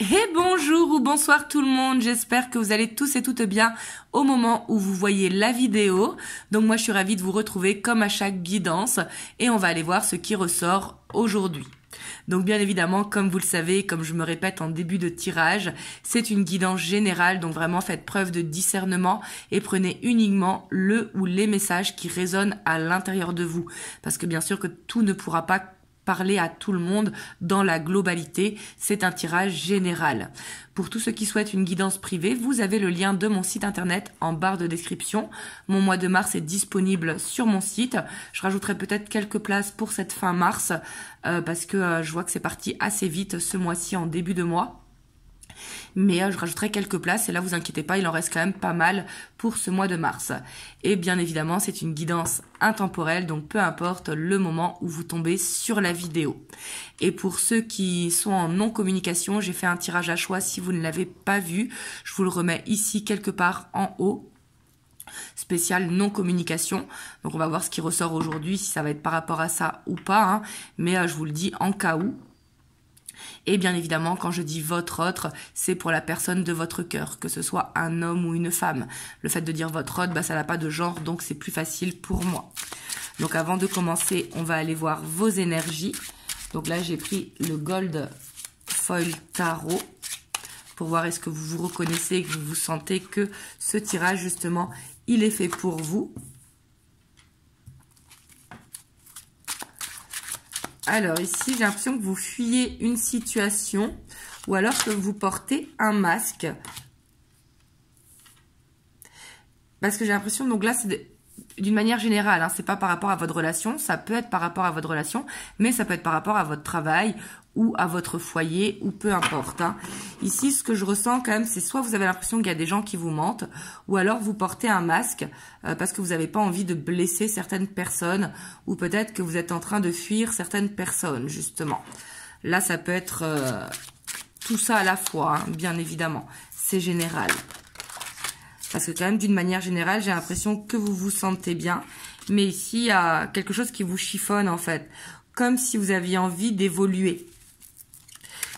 Et bonjour ou bonsoir tout le monde, j'espère que vous allez tous et toutes bien au moment où vous voyez la vidéo. Donc moi je suis ravie de vous retrouver comme à chaque guidance et on va aller voir ce qui ressort aujourd'hui. Donc bien évidemment, comme vous le savez, comme je me répète en début de tirage, c'est une guidance générale, donc vraiment faites preuve de discernement et prenez uniquement le ou les messages qui résonnent à l'intérieur de vous. Parce que bien sûr que tout ne pourra pas parler à tout le monde dans la globalité, c'est un tirage général. Pour tous ceux qui souhaitent une guidance privée, vous avez le lien de mon site internet en barre de description. Mon mois de mars est disponible sur mon site. Je rajouterai peut-être quelques places pour cette fin mars parce que je vois que c'est parti assez vite ce mois-ci en début de mois. Mais je rajouterai quelques places et là vous inquiétez pas, il en reste quand même pas mal pour ce mois de mars. Et bien évidemment c'est une guidance intemporelle, donc peu importe le moment où vous tombez sur la vidéo. Et pour ceux qui sont en non-communication, j'ai fait un tirage à choix si vous ne l'avez pas vu, je vous le remets ici quelque part en haut. Spécial non-communication, donc on va voir ce qui ressort aujourd'hui, si ça va être par rapport à ça ou pas, hein. Mais je vous le dis en cas où. Et bien évidemment, quand je dis votre autre, c'est pour la personne de votre cœur, que ce soit un homme ou une femme. Le fait de dire votre autre, ça n'a pas de genre, donc c'est plus facile pour moi. Donc avant de commencer, on va aller voir vos énergies. Donc là, j'ai pris le Gold Foil Tarot pour voir est-ce que vous vous reconnaissez, que vous sentez que ce tirage, justement, il est fait pour vous. Alors ici, j'ai l'impression que vous fuyez une situation ou alors que vous portez un masque. Parce que j'ai l'impression, donc là, c'est d'une manière générale, hein, c'est pas par rapport à votre relation, ça peut être par rapport à votre relation, mais ça peut être par rapport à votre travail ou à votre foyer ou peu importe. Hein. Ici, ce que je ressens quand même, c'est soit vous avez l'impression qu'il y a des gens qui vous mentent ou alors vous portez un masque parce que vous n'avez pas envie de blesser certaines personnes ou peut-être que vous êtes en train de fuir certaines personnes, justement. Là, ça peut être tout ça à la fois, hein, bien évidemment. C'est général. Parce que quand même, d'une manière générale, j'ai l'impression que vous vous sentez bien. Mais ici, il y a quelque chose qui vous chiffonne, en fait. Comme si vous aviez envie d'évoluer.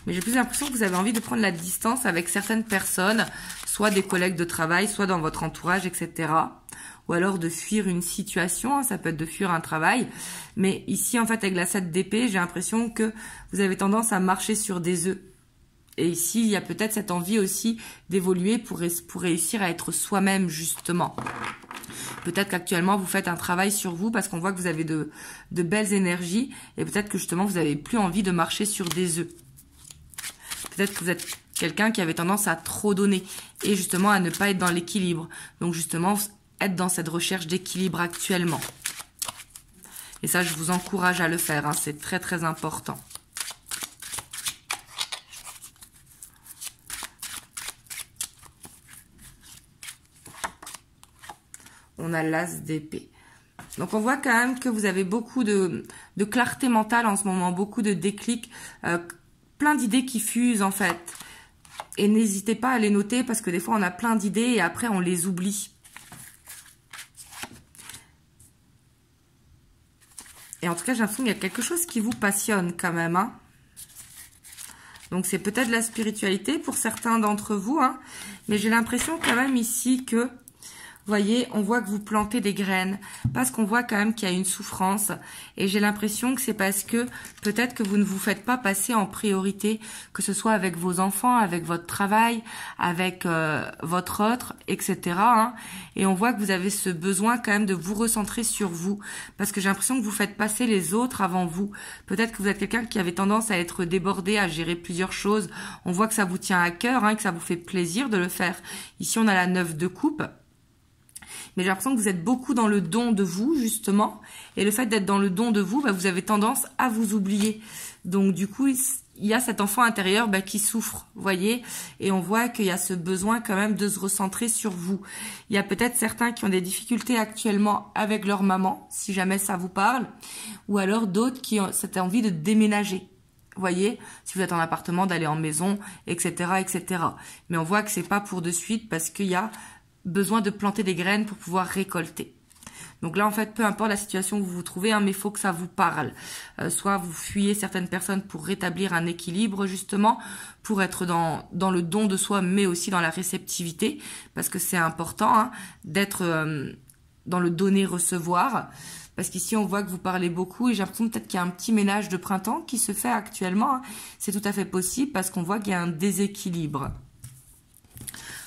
Mais j'ai plus l'impression que vous avez envie de prendre la distance avec certaines personnes, soit des collègues de travail, soit dans votre entourage, etc. Ou alors de fuir une situation, hein, ça peut être de fuir un travail. Mais ici, en fait, avec la 7 d'épée, j'ai l'impression que vous avez tendance à marcher sur des œufs. Et ici, il y a peut-être cette envie aussi d'évoluer pour réussir à être soi-même, justement. Peut-être qu'actuellement, vous faites un travail sur vous parce qu'on voit que vous avez de belles énergies. Et peut-être que justement, vous n'avez plus envie de marcher sur des œufs. Peut-être que vous êtes quelqu'un qui avait tendance à trop donner et justement à ne pas être dans l'équilibre. Donc justement, être dans cette recherche d'équilibre actuellement. Et ça, je vous encourage à le faire. Hein, c'est très, très important. On a l'as d'épée. Donc on voit quand même que vous avez beaucoup de clarté mentale en ce moment, beaucoup de déclics, plein d'idées qui fusent en fait. Et n'hésitez pas à les noter parce que des fois on a plein d'idées et après on les oublie. Et en tout cas j'ai l'impression qu'il y a quelque chose qui vous passionne quand même. Hein. Donc c'est peut-être la spiritualité pour certains d'entre vous. Hein. Mais j'ai l'impression quand même ici que... Vous voyez, on voit que vous plantez des graines parce qu'on voit quand même qu'il y a une souffrance et j'ai l'impression que c'est parce que peut-être que vous ne vous faites pas passer en priorité, que ce soit avec vos enfants, avec votre travail, avec votre autre, etc. Hein. Et on voit que vous avez ce besoin quand même de vous recentrer sur vous parce que j'ai l'impression que vous faites passer les autres avant vous. Peut-être que vous êtes quelqu'un qui avait tendance à être débordé, à gérer plusieurs choses. On voit que ça vous tient à cœur, hein, que ça vous fait plaisir de le faire. Ici, on a la 9 de coupe. Mais j'ai l'impression que vous êtes beaucoup dans le don de vous, justement. Et le fait d'être dans le don de vous, vous avez tendance à vous oublier. Donc, du coup, il y a cet enfant intérieur qui souffre, vous voyez. Et on voit qu'il y a ce besoin quand même de se recentrer sur vous. Il y a peut-être certains qui ont des difficultés actuellement avec leur maman, si jamais ça vous parle. Ou alors d'autres qui ont cette envie de déménager. Vous voyez, si vous êtes en appartement, d'aller en maison, etc., etc. Mais on voit que c'est pas pour de suite parce qu'il y a... besoin de planter des graines pour pouvoir récolter. Donc là, en fait, peu importe la situation où vous vous trouvez, hein, mais il faut que ça vous parle. Soit vous fuyez certaines personnes pour rétablir un équilibre, justement, pour être dans le don de soi, mais aussi dans la réceptivité, parce que c'est important hein, d'être dans le donner-recevoir. Parce qu'ici, on voit que vous parlez beaucoup et j'ai l'impression peut-être qu'il y a un petit ménage de printemps qui se fait actuellement. Hein. C'est tout à fait possible parce qu'on voit qu'il y a un déséquilibre.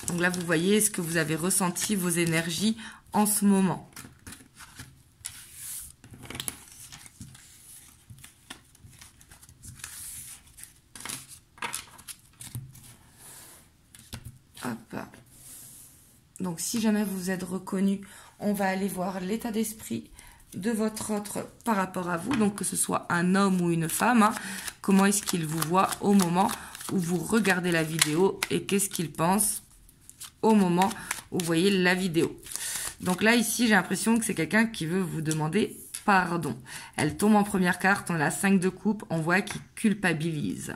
Donc là, vous voyez ce que vous avez ressenti, vos énergies en ce moment. Hop. Donc, si jamais vous êtes reconnu, on va aller voir l'état d'esprit de votre autre par rapport à vous. Donc, que ce soit un homme ou une femme, hein, comment est-ce qu'il vous voit au moment où vous regardez la vidéo et qu'est-ce qu'il pense au moment où vous voyez la vidéo. Donc là, ici, j'ai l'impression que c'est quelqu'un qui veut vous demander pardon. Elle tombe en première carte, on a la 5 de coupe, on voit qu'il culpabilise.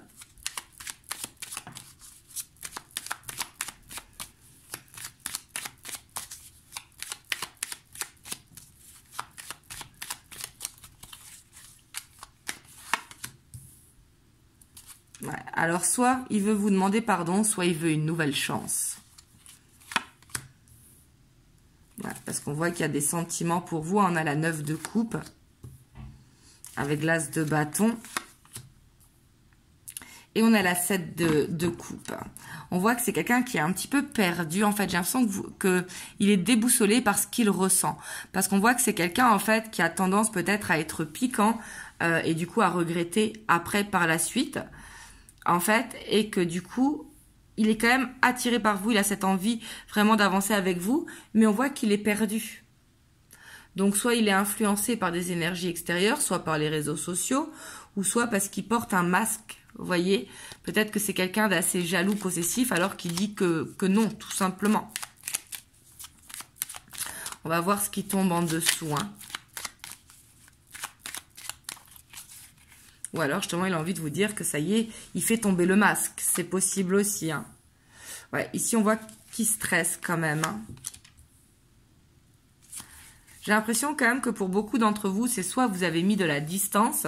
Ouais. Alors, soit il veut vous demander pardon, soit il veut une nouvelle chance. Ouais, parce qu'on voit qu'il y a des sentiments pour vous. On a la 9 de coupe avec l'as de bâton. Et on a la 7 de coupe. On voit que c'est quelqu'un qui est un petit peu perdu. En fait, j'ai l'impression qu'il est déboussolé par ce qu'il ressent. Parce qu'on voit que c'est quelqu'un, en fait, qui a tendance peut-être à être piquant et du coup à regretter après par la suite. En fait, et que du coup, il est quand même attiré par vous, il a cette envie vraiment d'avancer avec vous, mais on voit qu'il est perdu. Donc, soit il est influencé par des énergies extérieures, soit par les réseaux sociaux, ou soit parce qu'il porte un masque, vous voyez. Peut-être que c'est quelqu'un d'assez jaloux, possessif, alors qu'il dit que non, tout simplement. On va voir ce qui tombe en dessous, hein. Ou alors, justement, il a envie de vous dire que ça y est, il fait tomber le masque. C'est possible aussi. Hein. Ouais, ici, on voit qu'il stresse quand même. Hein. J'ai l'impression quand même que pour beaucoup d'entre vous, c'est soit vous avez mis de la distance,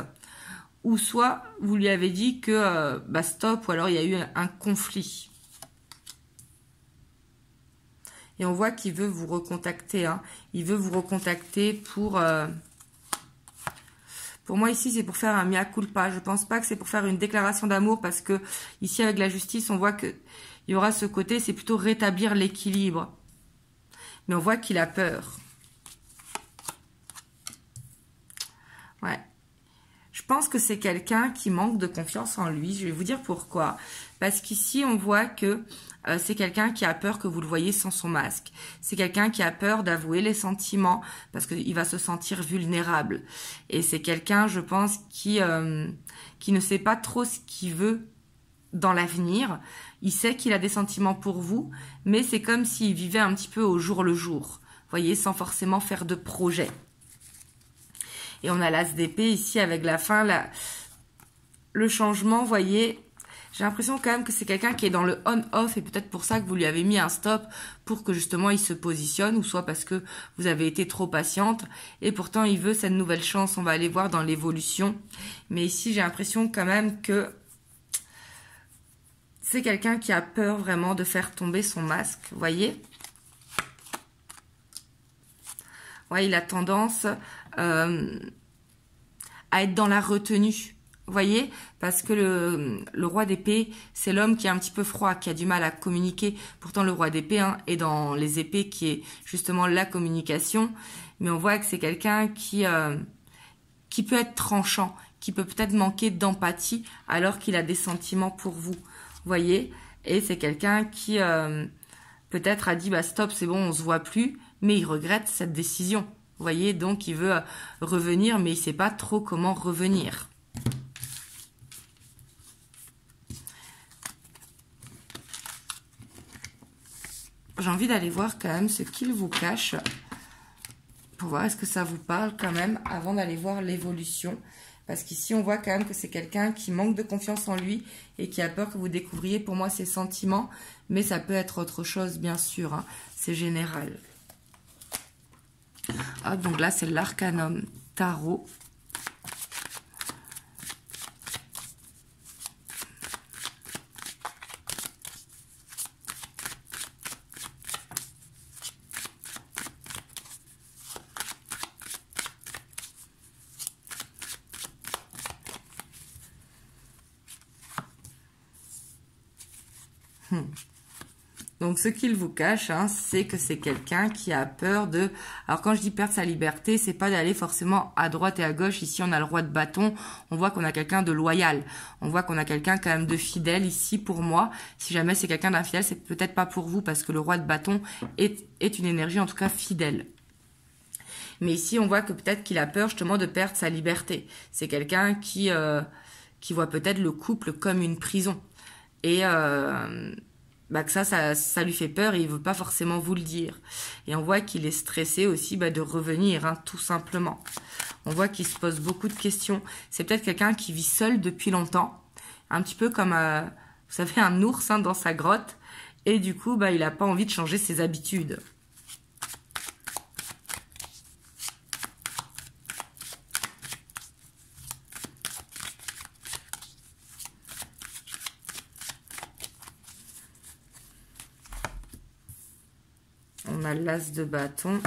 ou soit vous lui avez dit que stop, ou alors il y a eu un conflit. Et on voit qu'il veut vous recontacter. Hein. Il veut vous recontacter pour moi, ici, c'est pour faire un mea culpa. Je pense pas que c'est pour faire une déclaration d'amour parce que ici, avec la justice, on voit qu'il y aura ce côté, c'est plutôt rétablir l'équilibre. Mais on voit qu'il a peur. Ouais. Je pense que c'est quelqu'un qui manque de confiance en lui. Je vais vous dire pourquoi. Parce qu'ici, on voit que c'est quelqu'un qui a peur que vous le voyez sans son masque. C'est quelqu'un qui a peur d'avouer les sentiments parce qu'il va se sentir vulnérable. Et c'est quelqu'un, je pense, qui ne sait pas trop ce qu'il veut dans l'avenir. Il sait qu'il a des sentiments pour vous, mais c'est comme s'il vivait un petit peu au jour le jour. Vous voyez, sans forcément faire de projet. Et on a l'as d'épée ici avec la fin, le changement, vous voyez. J'ai l'impression quand même que c'est quelqu'un qui est dans le on-off et peut-être pour ça que vous lui avez mis un stop pour que justement il se positionne ou soit parce que vous avez été trop patiente et pourtant il veut cette nouvelle chance. On va aller voir dans l'évolution. Mais ici, j'ai l'impression quand même que c'est quelqu'un qui a peur vraiment de faire tomber son masque, vous voyez. Ouais, il a tendance à être dans la retenue. Vous voyez, parce que le roi d'épée, c'est l'homme qui est un petit peu froid, qui a du mal à communiquer. Pourtant, le roi d'épée est dans les épées, qui est justement la communication. Mais on voit que c'est quelqu'un qui peut être tranchant, qui peut peut-être manquer d'empathie, alors qu'il a des sentiments pour vous. Vous voyez, et c'est quelqu'un qui peut-être a dit bah stop, c'est bon, on se voit plus, mais il regrette cette décision. Vous voyez, donc il veut revenir, mais il ne sait pas trop comment revenir. J'ai envie d'aller voir quand même ce qu'il vous cache pour voir est-ce que ça vous parle quand même avant d'aller voir l'évolution. Parce qu'ici, on voit quand même que c'est quelqu'un qui manque de confiance en lui et qui a peur que vous découvriez pour moi ses sentiments. Mais ça peut être autre chose, bien sûr. Hein. C'est général. Hop, donc là, c'est l'Arcanum Tarot. Donc, ce qu'il vous cache, hein, c'est que c'est quelqu'un qui a peur de... Alors, quand je dis perdre sa liberté, c'est pas d'aller forcément à droite et à gauche. Ici, on a le roi de bâton. On voit qu'on a quelqu'un de loyal. On voit qu'on a quelqu'un quand même de fidèle ici pour moi. Si jamais c'est quelqu'un d'infidèle, c'est peut-être pas pour vous parce que le roi de bâton est une énergie, en tout cas, fidèle. Mais ici, on voit que peut-être qu'il a peur justement de perdre sa liberté. C'est quelqu'un qui voit peut-être le couple comme une prison. Et... que ça lui fait peur et il veut pas forcément vous le dire. Et on voit qu'il est stressé aussi de revenir, hein, tout simplement. On voit qu'il se pose beaucoup de questions. C'est peut-être quelqu'un qui vit seul depuis longtemps, un petit peu comme, vous savez, un ours, hein, dans sa grotte. Et du coup, il n'a pas envie de changer ses habitudes. On a l'as de bâton.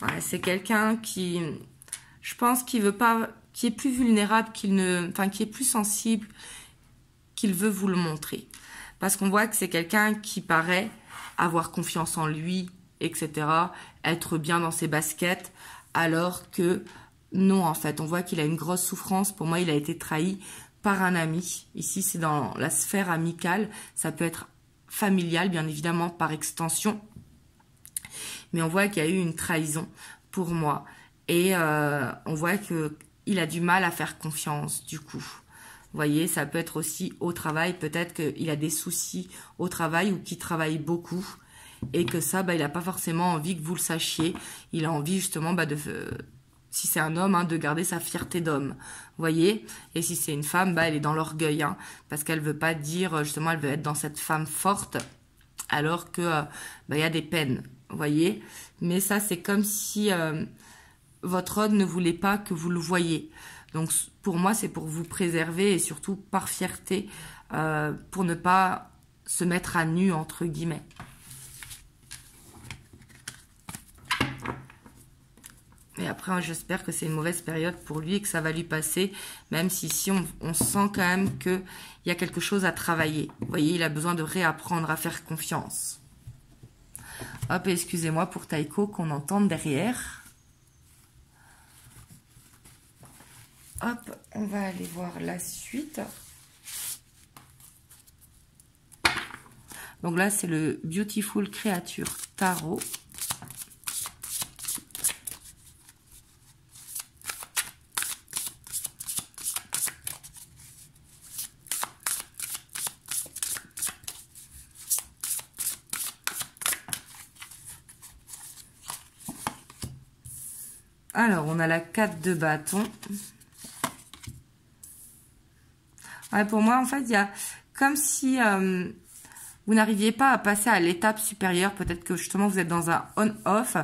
Ouais, c'est quelqu'un qui, je pense, qui veut pas, qui est plus vulnérable qu'il ne, enfin, qui est plus sensible qu'il veut vous le montrer. Parce qu'on voit que c'est quelqu'un qui paraît avoir confiance en lui, etc., être bien dans ses baskets, alors que non, en fait, on voit qu'il a une grosse souffrance. Pour moi, il a été trahi par un ami. Ici, c'est dans la sphère amicale. Ça peut être familial, bien évidemment, par extension. Mais on voit qu'il y a eu une trahison pour moi. Et on voit qu'il a du mal à faire confiance, du coup. Vous voyez, ça peut être aussi au travail. Peut-être qu'il a des soucis au travail ou qu'il travaille beaucoup. Et que ça, il n'a pas forcément envie que vous le sachiez. Il a envie, justement, si c'est un homme, hein, de garder sa fierté d'homme, vous voyez. Et si c'est une femme, elle est dans l'orgueil, hein, parce qu'elle veut pas dire, justement, elle veut être dans cette femme forte, alors que il y a des peines, vous voyez. Mais ça, c'est comme si votre homme ne voulait pas que vous le voyiez. Donc, pour moi, c'est pour vous préserver et surtout par fierté, pour ne pas se mettre à nu, entre guillemets. Et après, j'espère que c'est une mauvaise période pour lui et que ça va lui passer, même si ici, on sent quand même qu'il y a quelque chose à travailler. Vous voyez, il a besoin de réapprendre à faire confiance. Hop, excusez-moi pour Taiko qu'on entende derrière. Hop, on va aller voir la suite. Donc là, c'est le Beautiful Creature Tarot. Alors, on a la 4 de bâton. Ouais, pour moi, en fait, il y a comme si vous n'arriviez pas à passer à l'étape supérieure. Peut-être que justement, vous êtes dans un on-off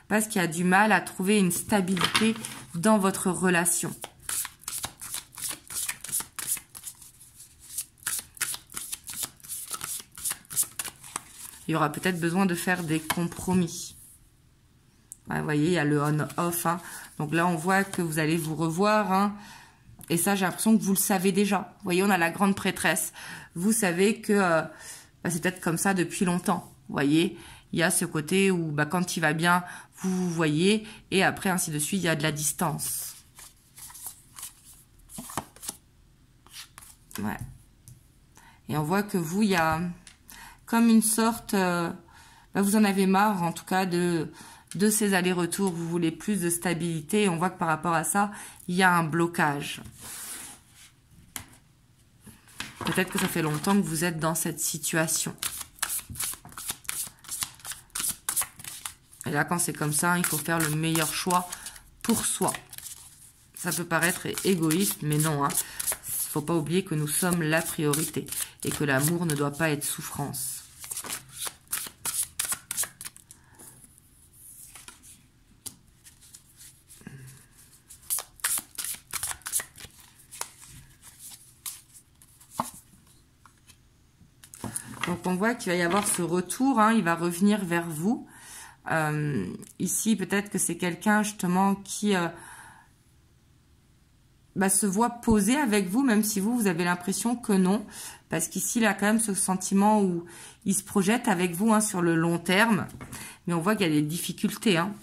parce qu'il y a du mal à trouver une stabilité dans votre relation. Il y aura peut-être besoin de faire des compromis. Ouais, vous voyez, il y a le on-off. Hein. Donc là, on voit que vous allez vous revoir. Hein. Et ça, j'ai l'impression que vous le savez déjà. Vous voyez, on a la grande prêtresse. Vous savez que c'est peut-être comme ça depuis longtemps. Vous voyez, il y a ce côté où quand il va bien, vous vous voyez. Et après, ainsi de suite, il y a de la distance. Ouais. Et on voit que vous, il y a comme une sorte... vous en avez marre, en tout cas, de ces allers-retours. Vous voulez plus de stabilité. Et on voit que par rapport à ça, il y a un blocage. Peut-être que ça fait longtemps que vous êtes dans cette situation. Et là, quand c'est comme ça, il faut faire le meilleur choix pour soi. Ça peut paraître égoïste, mais non. Hein. Il ne faut pas oublier que nous sommes la priorité et que l'amour ne doit pas être souffrance. Donc on voit qu'il va y avoir ce retour, hein, il va revenir vers vous. Ici, peut-être que c'est quelqu'un justement qui se voit poser avec vous, même si vous avez l'impression que non. Parce qu'ici, il a quand même ce sentiment où il se projette avec vous, hein, sur le long terme. Mais on voit qu'il y a des difficultés. Hein.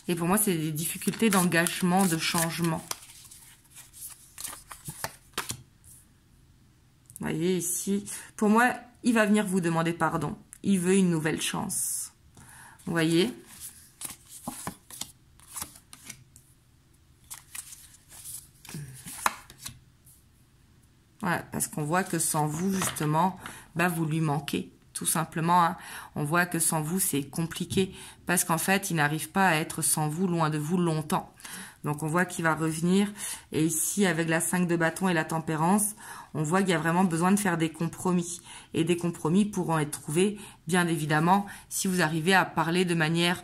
Et pour moi, c'est des difficultés d'engagement, de changement. Vous voyez ici, pour moi, il va venir vous demander pardon. Il veut une nouvelle chance. Vous voyez? Voilà, parce qu'on voit que sans vous, justement, vous lui manquez. Tout simplement, hein. On voit que sans vous, c'est compliqué. Parce qu'en fait, il n'arrive pas à être sans vous, loin de vous, longtemps. Donc, on voit qu'il va revenir. Et ici, avec la 5 de bâton et la tempérance, on voit qu'il y a vraiment besoin de faire des compromis. Et des compromis pourront être trouvés, bien évidemment, si vous arrivez à parler de manière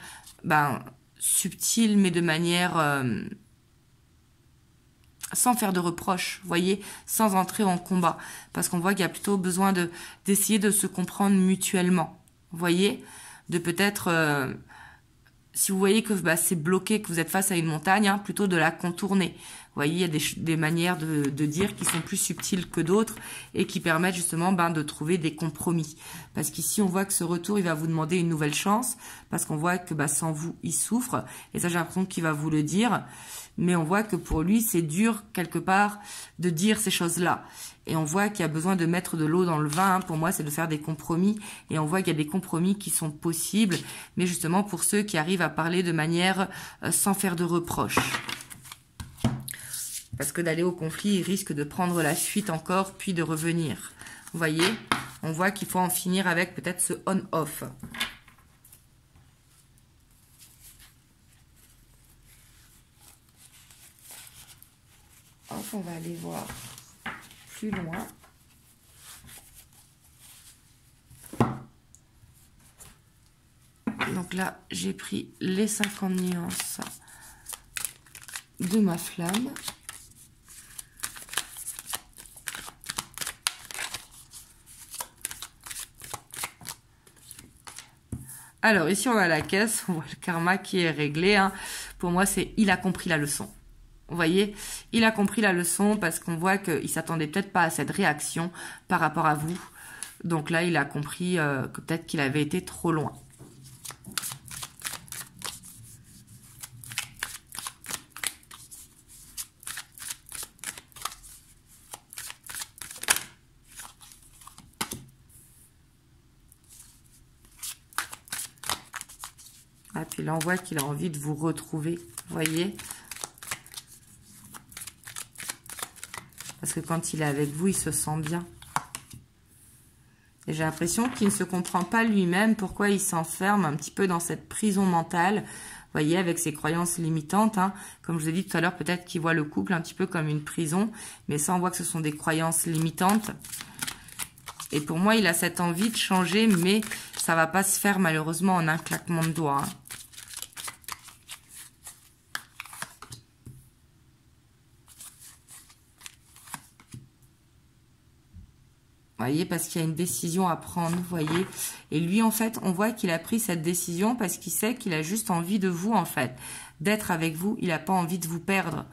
subtile, mais de manière sans faire de reproches, vous voyez, sans entrer en combat. Parce qu'on voit qu'il y a plutôt besoin d'essayer de se comprendre mutuellement. Vous voyez, de peut-être... si vous voyez que c'est bloqué, que vous êtes face à une montagne, hein, plutôt de la contourner. Vous voyez, il y a des manières de dire qui sont plus subtiles que d'autres et qui permettent justement de trouver des compromis. Parce qu'ici, on voit que ce retour, il va vous demander une nouvelle chance, parce qu'on voit que sans vous, il souffre. Et ça, j'ai l'impression qu'il va vous le dire. Mais on voit que pour lui, c'est dur, quelque part, de dire ces choses-là. Et on voit qu'il y a besoin de mettre de l'eau dans le vin. Hein. Pour moi, c'est de faire des compromis. Et on voit qu'il y a des compromis qui sont possibles. Mais justement, pour ceux qui arrivent à parler de manière sans faire de reproches. Parce que d'aller au conflit, il risque de prendre la fuite encore, puis de revenir. Vous voyez, on voit qu'il faut en finir avec peut-être ce on-off. On va aller voir plus loin. Donc là, j'ai pris les 50 nuances de ma flamme. Alors ici, on a la caisse, on voit le karma qui est réglé. Hein. Pour moi, c'est il a compris la leçon. Vous voyez, il a compris la leçon parce qu'on voit qu'il ne s'attendait peut-être pas à cette réaction par rapport à vous. Donc là, il a compris que peut-être qu'il avait été trop loin. Ah, puis là, on voit qu'il a envie de vous retrouver. Vous voyez ? Parce que quand il est avec vous, il se sent bien. Et j'ai l'impression qu'il ne se comprend pas lui-même pourquoi il s'enferme un petit peu dans cette prison mentale. Vous voyez, avec ses croyances limitantes. Hein. Comme je vous ai dit tout à l'heure, peut-être qu'il voit le couple un petit peu comme une prison. Mais ça, on voit que ce sont des croyances limitantes. Et pour moi, il a cette envie de changer, mais ça ne va pas se faire malheureusement en un claquement de doigts. Hein. Vous voyez, parce qu'il y a une décision à prendre, vous voyez. Et lui, en fait, on voit qu'il a pris cette décision parce qu'il sait qu'il a juste envie de vous, en fait. D'être avec vous, il n'a pas envie de vous perdre.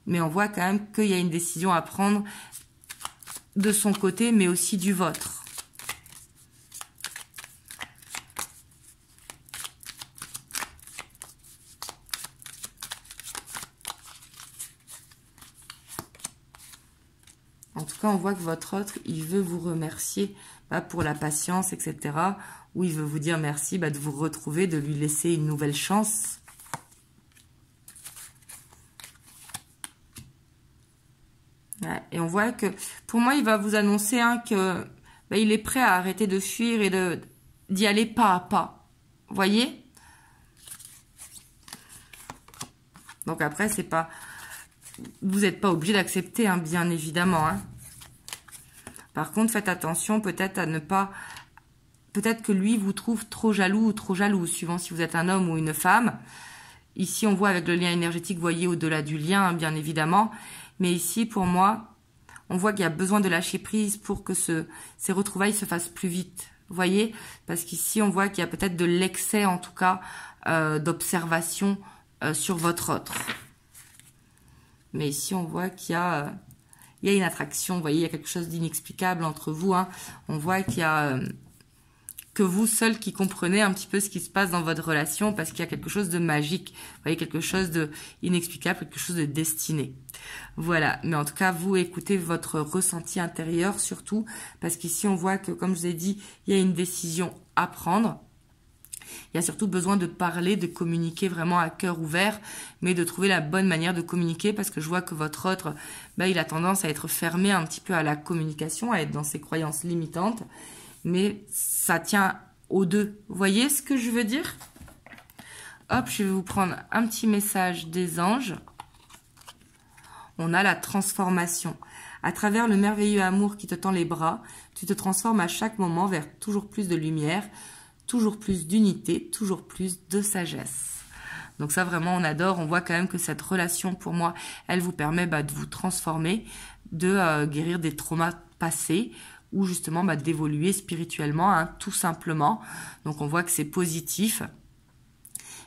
Mais on voit quand même qu'il y a une décision à prendre de son côté, mais aussi du vôtre. En tout cas, on voit que votre autre, il veut vous remercier pour la patience, etc. Ou il veut vous dire merci de vous retrouver, de lui laisser une nouvelle chance. Ouais, et on voit que, pour moi, il va vous annoncer que il est prêt à arrêter de fuir et d'y aller pas à pas. Vous voyez? Donc après, c'est pas... Vous n'êtes pas obligé d'accepter, hein, bien évidemment. Hein. Par contre, faites attention peut-être à ne pas... Peut-être que lui vous trouve trop jaloux ou trop jalouse, suivant si vous êtes un homme ou une femme. Ici, on voit avec le lien énergétique, vous voyez, au-delà du lien, hein, bien évidemment. Mais ici, pour moi, on voit qu'il y a besoin de lâcher prise pour que ces retrouvailles se fassent plus vite. Vous voyez? Parce qu'ici, on voit qu'il y a peut-être de l'excès, en tout cas, d'observation sur votre autre. Mais ici, on voit qu'il y a une attraction. Vous voyez, il y a quelque chose d'inexplicable entre vous. Hein. On voit qu'il y a que vous seul qui comprenez un petit peu ce qui se passe dans votre relation parce qu'il y a quelque chose de magique. Vous voyez, quelque chose d'inexplicable, quelque chose de destiné. Voilà. Mais en tout cas, vous écoutez votre ressenti intérieur surtout parce qu'ici, on voit que, comme je vous ai dit, il y a une décision à prendre. Il y a surtout besoin de parler, de communiquer vraiment à cœur ouvert, mais de trouver la bonne manière de communiquer parce que je vois que votre autre, il a tendance à être fermé un petit peu à la communication, à être dans ses croyances limitantes, mais ça tient aux deux. Vous voyez ce que je veux dire? Hop, je vais vous prendre un petit message des anges. On a la transformation. À travers le merveilleux amour qui te tend les bras, tu te transformes à chaque moment vers toujours plus de lumière, toujours plus d'unité, toujours plus de sagesse. Donc ça, vraiment, on adore. On voit quand même que cette relation, pour moi, elle vous permet de vous transformer, de guérir des traumas passés ou justement d'évoluer spirituellement, hein, tout simplement. Donc on voit que c'est positif.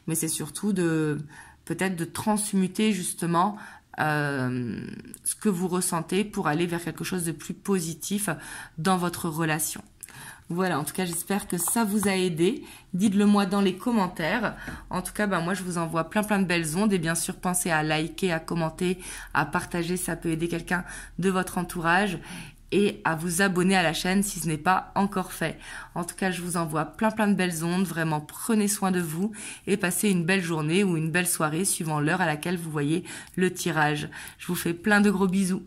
Mais c'est surtout peut-être de transmuter justement ce que vous ressentez pour aller vers quelque chose de plus positif dans votre relation. Voilà, en tout cas, j'espère que ça vous a aidé. Dites-le moi dans les commentaires. En tout cas, moi, je vous envoie plein de belles ondes. Et bien sûr, pensez à liker, à commenter, à partager. Ça peut aider quelqu'un de votre entourage. Et à vous abonner à la chaîne si ce n'est pas encore fait. En tout cas, je vous envoie plein de belles ondes. Vraiment, prenez soin de vous et passez une belle journée ou une belle soirée suivant l'heure à laquelle vous voyez le tirage. Je vous fais plein de gros bisous.